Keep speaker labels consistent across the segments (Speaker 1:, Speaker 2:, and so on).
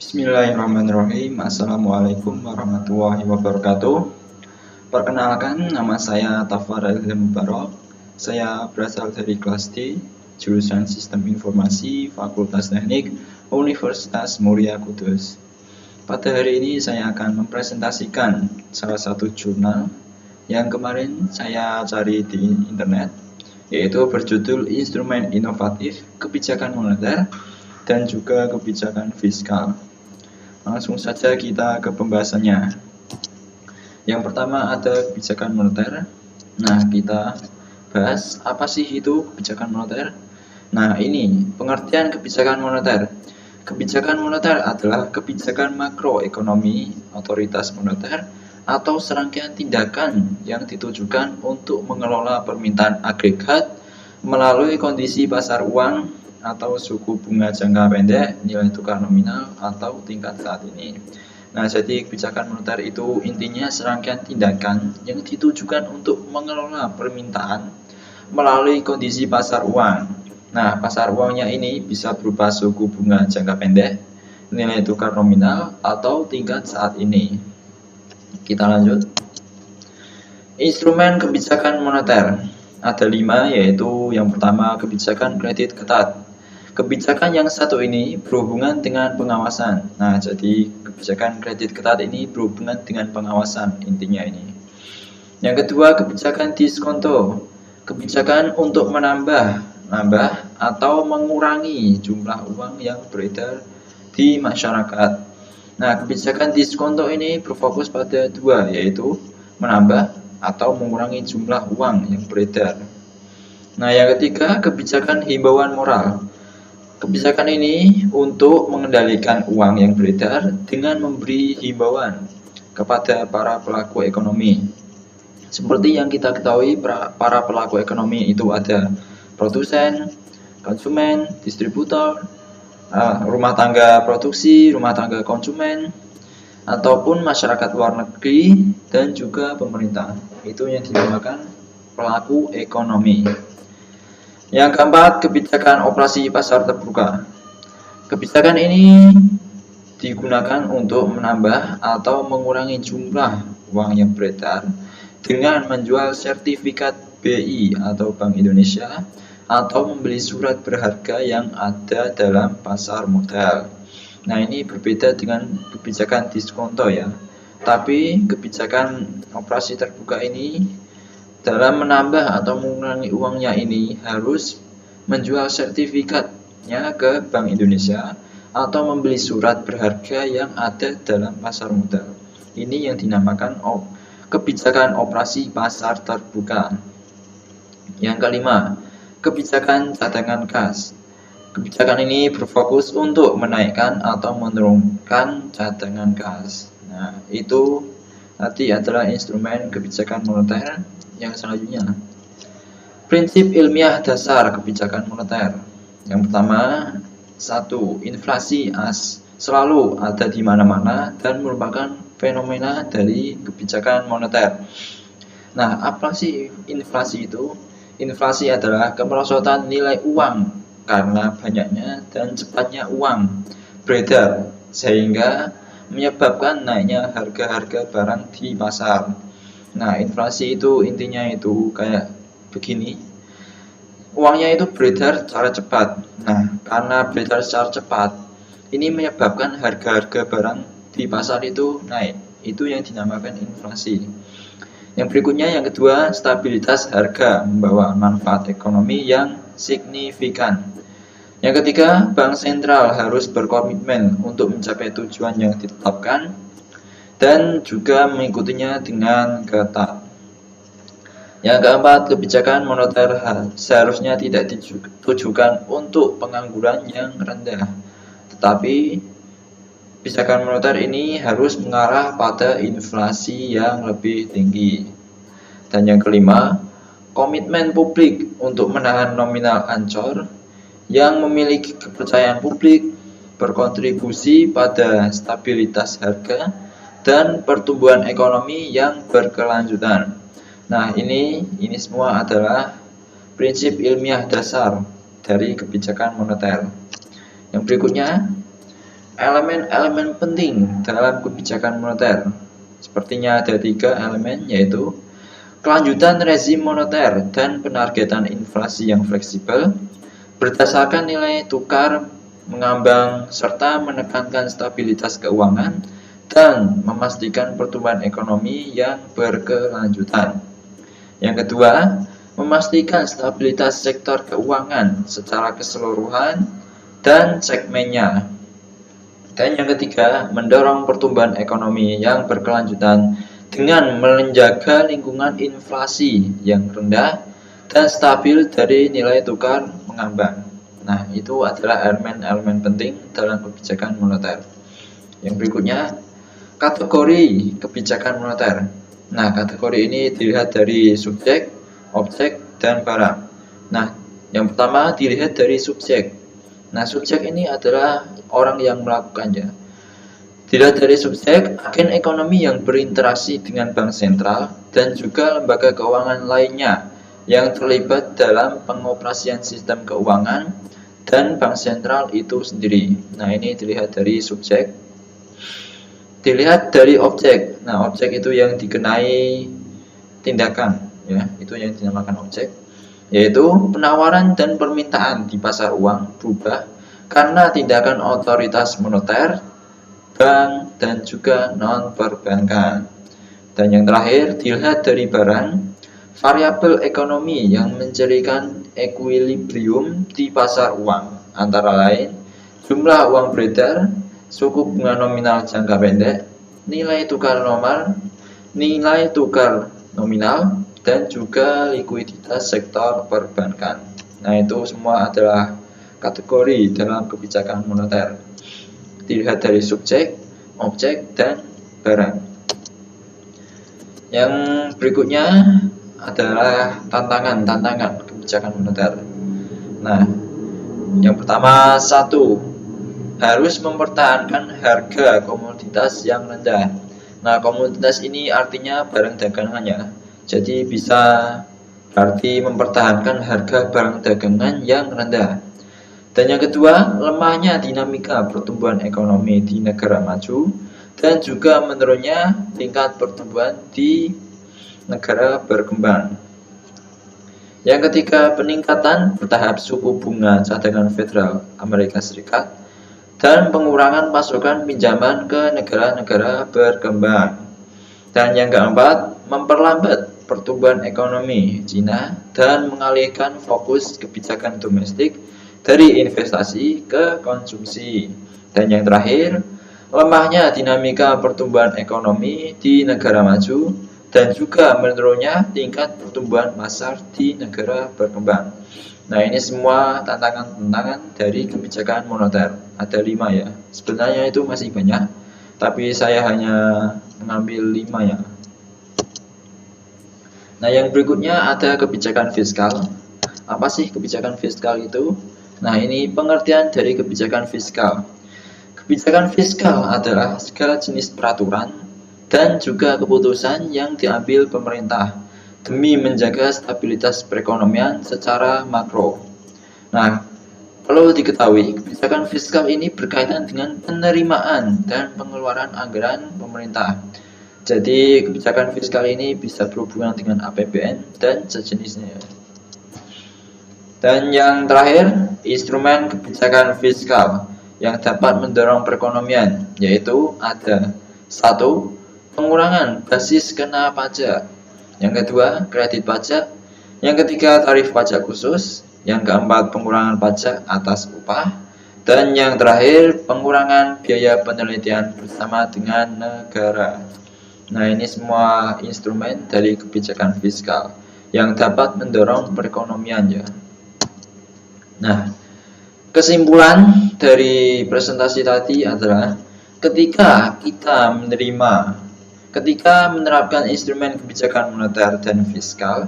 Speaker 1: Bismillahirrahmanirrahim. Assalamualaikum warahmatullahi wabarakatuh. Perkenalkan, nama saya Tafarel Mubarak. Saya berasal dari kelas D, jurusan Sistem Informasi, Fakultas Teknik, Universitas Muria Kudus. Pada hari ini saya akan mempresentasikan salah satu jurnal yang kemarin saya cari di internet, yaitu berjudul Instrumen Inovatif Kebijakan Moneter dan juga kebijakan fiskal. Langsung saja kita ke pembahasannya. Yang pertama ada kebijakan moneter. Nah, kita bahas apa sih itu kebijakan moneter. Nah, ini pengertian kebijakan moneter. Kebijakan moneter adalah kebijakan makroekonomi otoritas moneter atau serangkaian tindakan yang ditujukan untuk mengelola permintaan agregat melalui kondisi pasar uang atau suku bunga jangka pendek, nilai tukar nominal, atau tingkat saat ini. Nah, jadi kebijakan moneter itu intinya serangkaian tindakan yang ditujukan untuk mengelola permintaan melalui kondisi pasar uang. Nah, pasar uangnya ini bisa berupa suku bunga jangka pendek, nilai tukar nominal, atau tingkat saat ini. Kita lanjut. Instrumen kebijakan moneter ada 5, yaitu yang pertama kebijakan kredit ketat. Kebijakan yang satu ini berhubungan dengan pengawasan. Nah, jadi kebijakan kredit ketat ini berhubungan dengan pengawasan, intinya ini. Yang kedua, kebijakan diskonto. Kebijakan untuk menambah atau mengurangi jumlah uang yang beredar di masyarakat. Nah, kebijakan diskonto ini berfokus pada 2, yaitu menambah atau mengurangi jumlah uang yang beredar. Nah, yang ketiga, kebijakan himbauan moral. Kebijakan ini untuk mengendalikan uang yang beredar dengan memberi himbauan kepada para pelaku ekonomi. Seperti yang kita ketahui, para pelaku ekonomi itu ada produsen, konsumen, distributor, rumah tangga produksi, rumah tangga konsumen, ataupun masyarakat luar negeri, dan juga pemerintah. Itu yang dinamakan pelaku ekonomi. Yang keempat, kebijakan operasi pasar terbuka. Kebijakan ini digunakan untuk menambah atau mengurangi jumlah uang yang beredar dengan menjual sertifikat BI atau Bank Indonesia atau membeli surat berharga yang ada dalam pasar modal. Nah, ini berbeda dengan kebijakan diskonto ya. Tapi kebijakan operasi terbuka ini dalam menambah atau mengurangi uangnya ini harus menjual sertifikatnya ke Bank Indonesia atau membeli surat berharga yang ada dalam pasar modal. Ini yang dinamakan kebijakan operasi pasar terbuka. Yang kelima, kebijakan cadangan kas. Kebijakan ini berfokus untuk menaikkan atau menurunkan cadangan kas. Nah, itu tadi adalah instrumen kebijakan moneter. Yang selanjutnya, prinsip ilmiah dasar kebijakan moneter. Yang pertama, 1. Inflasi selalu ada di mana-mana dan merupakan fenomena dari kebijakan moneter. Nah, apa sih inflasi itu? Inflasi adalah kemerosotan nilai uang karena banyaknya dan cepatnya uang beredar sehingga menyebabkan naiknya harga-harga barang di pasar. Nah, inflasi itu intinya itu kayak begini. Uangnya itu beredar secara cepat. Nah, karena beredar secara cepat, ini menyebabkan harga-harga barang di pasar itu naik. Itu yang dinamakan inflasi. Yang berikutnya, yang kedua, stabilitas harga membawa manfaat ekonomi yang signifikan. Yang ketiga, bank sentral harus berkomitmen untuk mencapai tujuan yang ditetapkan dan juga mengikutinya dengan ketat. Yang keempat, kebijakan moneter seharusnya tidak ditujukan untuk pengangguran yang rendah, tetapi kebijakan moneter ini harus mengarah pada inflasi yang lebih tinggi. Dan yang kelima, komitmen publik untuk menahan nominal ancur yang memiliki kepercayaan publik, berkontribusi pada stabilitas harga dan pertumbuhan ekonomi yang berkelanjutan. Nah, ini semua adalah prinsip ilmiah dasar dari kebijakan moneter. Yang berikutnya, elemen-elemen penting dalam kebijakan moneter. Sepertinya ada 3 elemen, yaitu kelanjutan rezim moneter dan penargetan inflasi yang fleksibel berdasarkan nilai tukar mengambang serta menekankan stabilitas keuangan dan memastikan pertumbuhan ekonomi yang berkelanjutan. Yang kedua, memastikan stabilitas sektor keuangan secara keseluruhan dan segmennya. Dan yang ketiga, mendorong pertumbuhan ekonomi yang berkelanjutan dengan menjaga lingkungan inflasi yang rendah dan stabil dari nilai tukar mengambang. Nah, itu adalah elemen-elemen penting dalam kebijakan moneter. Yang berikutnya, kategori kebijakan moneter. Nah, kategori ini dilihat dari subjek, objek, dan barang. Nah, yang pertama dilihat dari subjek. Nah, subjek ini adalah orang yang melakukannya. Dilihat dari subjek, agen ekonomi yang berinteraksi dengan bank sentral dan juga lembaga keuangan lainnya yang terlibat dalam pengoperasian sistem keuangan dan bank sentral itu sendiri. Nah, ini dilihat dari subjek. Dilihat dari objek. Nah, objek itu yang dikenai tindakan, ya, itu yang dinamakan objek, yaitu penawaran dan permintaan di pasar uang berubah karena tindakan otoritas moneter, bank, dan juga non-perbankan. Dan yang terakhir, dilihat dari barang, variabel ekonomi yang mencirikan equilibrium di pasar uang, antara lain jumlah uang beredar, suku bunga nominal jangka pendek, nilai tukar nominal, dan juga likuiditas sektor perbankan. Nah, itu semua adalah kategori dalam kebijakan moneter. Dilihat dari subjek, objek, dan barang. Yang berikutnya adalah tantangan kebijakan moneter. Nah, yang pertama, 1. Harus mempertahankan harga komoditas yang rendah. Nah, komoditas ini artinya barang dagangannya. Jadi bisa berarti mempertahankan harga barang dagangan yang rendah. Dan yang kedua, lemahnya dinamika pertumbuhan ekonomi di negara maju dan juga menurunnya tingkat pertumbuhan di negara berkembang. Yang ketiga, peningkatan bertahap suku bunga cadangan Federal Amerika Serikat dan pengurangan pasokan pinjaman ke negara-negara berkembang. Dan yang keempat, memperlambat pertumbuhan ekonomi Cina dan mengalihkan fokus kebijakan domestik dari investasi ke konsumsi. Dan yang terakhir, lemahnya dinamika pertumbuhan ekonomi di negara maju dan juga menurunnya tingkat pertumbuhan pasar di negara berkembang. Nah, ini semua tantangan-tantangan dari kebijakan moneter. Ada 5 ya. Sebenarnya itu masih banyak, tapi saya hanya mengambil 5 ya. Nah, yang berikutnya ada kebijakan fiskal. Apa sih kebijakan fiskal itu? Nah, ini pengertian dari kebijakan fiskal. Kebijakan fiskal adalah segala jenis peraturan dan juga keputusan yang diambil pemerintah demi menjaga stabilitas perekonomian secara makro. Nah, perlu diketahui, kebijakan fiskal ini berkaitan dengan penerimaan dan pengeluaran anggaran pemerintah. Jadi, kebijakan fiskal ini bisa berhubungan dengan APBN dan sejenisnya. Dan yang terakhir, instrumen kebijakan fiskal yang dapat mendorong perekonomian, yaitu ada 1. Pengurangan basis kena pajak. Yang kedua, kredit pajak. Yang ketiga, tarif pajak khusus. Yang keempat, pengurangan pajak atas upah. Dan yang terakhir, pengurangan biaya penelitian bersama dengan negara. Nah, ini semua instrumen dari kebijakan fiskal yang dapat mendorong perekonomian ya. Nah, kesimpulan dari presentasi tadi adalah ketika menerapkan instrumen kebijakan moneter dan fiskal,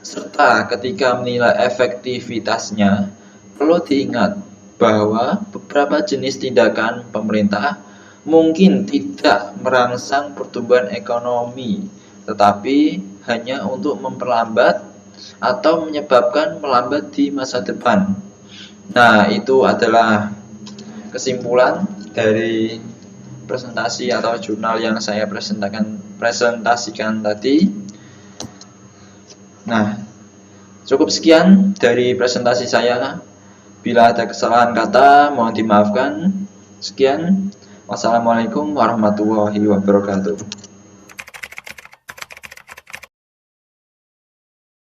Speaker 1: serta ketika menilai efektivitasnya, perlu diingat bahwa beberapa jenis tindakan pemerintah mungkin tidak merangsang pertumbuhan ekonomi, tetapi hanya untuk memperlambat atau menyebabkan melambat di masa depan. Nah, itu adalah kesimpulan dari presentasi atau jurnal yang saya presentasikan tadi. Nah, cukup sekian dari presentasi saya. Bila ada kesalahan kata, mohon dimaafkan. Sekian. Wassalamualaikum warahmatullahi wabarakatuh.